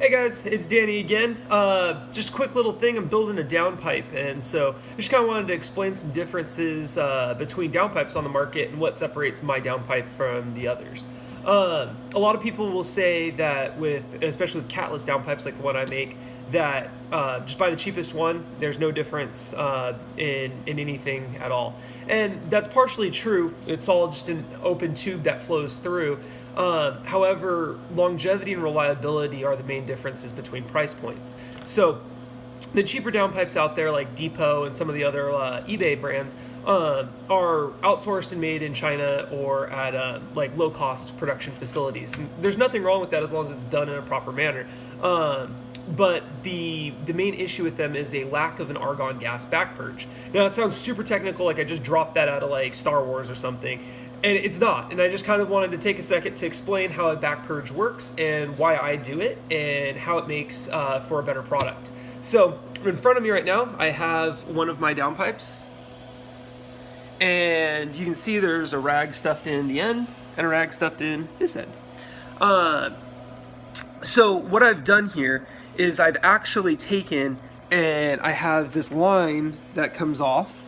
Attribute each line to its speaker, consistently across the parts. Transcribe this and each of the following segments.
Speaker 1: Hey guys, it's Danny again. Just a quick little thing, I'm building a downpipe, and so I just kind of wanted to explain some differences between downpipes on the market and what separates my downpipe from the others. A lot of people will say that especially with catless downpipes like the one I make, that just buy the cheapest one, there's no difference in anything at all. And that's partially true. It's all just an open tube that flows through. However, longevity and reliability are the main differences between price points. So the cheaper downpipes out there like Depot and some of the other eBay brands are outsourced and made in China or at like low-cost production facilities. And there's nothing wrong with that as long as it's done in a proper manner. But the main issue with them is a lack of an argon gas back purge. Now, it sounds super technical, like I just dropped that out of like Star Wars or something. And it's not. And I just kind of wanted to take a second to explain how a back purge works and why I do it and how it makes for a better product. So in front of me right now, I have one of my downpipes. And you can see there's a rag stuffed in the end and a rag stuffed in this end. So what I've done here is I've actually taken and I have this line that comes off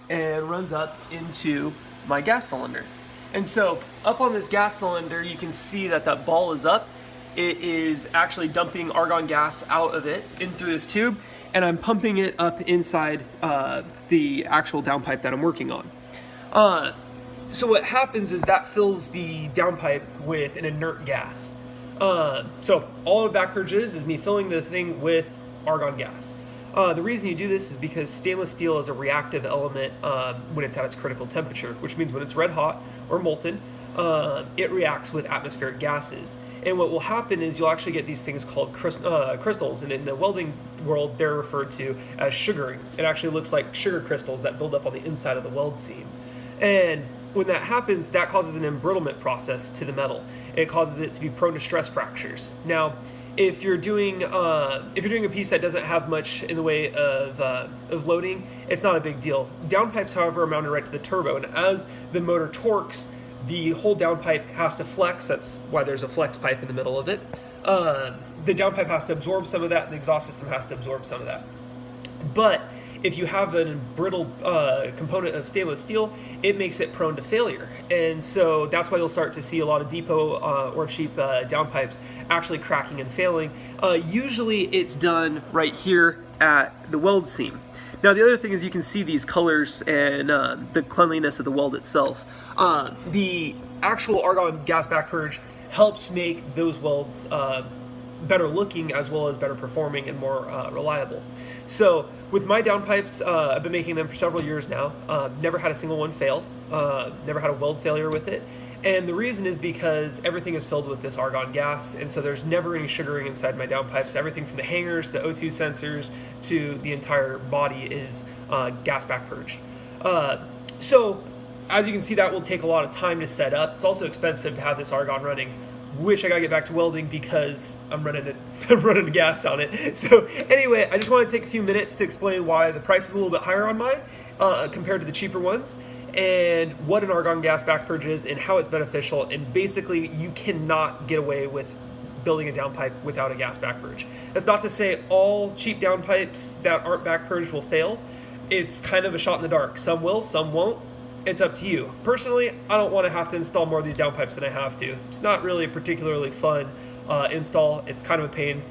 Speaker 1: and runs up into my gas cylinder. And so up on this gas cylinder, you can see that that ball is up. It is actually dumping argon gas out of it in through this tube, and I'm pumping it up inside the actual downpipe that I'm working on. So what happens is that fills the downpipe with an inert gas. So all a back purge is me filling the thing with argon gas. The reason you do this is because stainless steel is a reactive element when it's at its critical temperature, which means when it's red hot or molten, it reacts with atmospheric gases. And what will happen is you'll actually get these things called crystals, and in the welding world, they're referred to as sugaring. It actually looks like sugar crystals that build up on the inside of the weld seam. And when that happens, that causes an embrittlement process to the metal. It causes it to be prone to stress fractures. Now, if you're doing a piece that doesn't have much in the way of loading, it's not a big deal. Downpipes, however, are mounted right to the turbo, and as the motor torques, the whole downpipe has to flex. That's why there's a flex pipe in the middle of it. The downpipe has to absorb some of that, and the exhaust system has to absorb some of that. But if you have an brittle component of stainless steel, it makes it prone to failure. And so that's why you'll start to see a lot of Depot or cheap downpipes actually cracking and failing. Usually it's done right here at the weld seam. Now the other thing is you can see these colors and the cleanliness of the weld itself. The actual argon gas back purge helps make those welds better looking as well as better performing and more reliable. So with my downpipes, I've been making them for several years now. Never had a single one fail. Never had a weld failure with it. And the reason is because everything is filled with this argon gas, and so there's never any sugaring inside my downpipes. Everything from the hangers, the O2 sensors, to the entire body is gas back purged. So as you can see, that will take a lot of time to set up. It's also expensive to have this argon running, which I gotta get back to welding because I'm running gas on it. So anyway, I just want to take a few minutes to explain why the price is a little bit higher on mine compared to the cheaper ones, and what an argon gas back purge is and how it's beneficial. And basically, you cannot get away with building a downpipe without a gas back purge. That's not to say all cheap downpipes that aren't back purged will fail. It's kind of a shot in the dark. Some will, some won't. It's up to you. Personally, I don't want to have to install more of these downpipes than I have to. It's not really a particularly fun install. It's kind of a pain.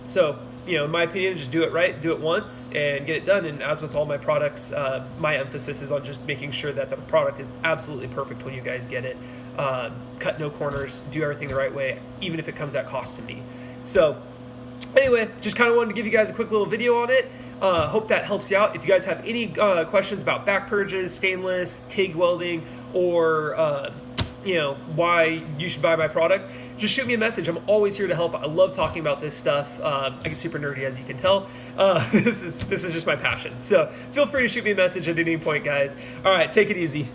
Speaker 1: So, in my opinion, just do it right, do it once, and get it done. And as with all my products, my emphasis is on just making sure that the product is absolutely perfect when you guys get it. Cut no corners, do everything the right way, even if it comes at cost to me. So, anyway, just kind of wanted to give you guys a quick little video on it. Hope that helps you out. If you guys have any questions about back purges, stainless, TIG welding, or why you should buy my product, just shoot me a message. I'm always here to help. I love talking about this stuff. I get super nerdy, as you can tell. This is just my passion. So feel free to shoot me a message at any point, guys. All right, take it easy.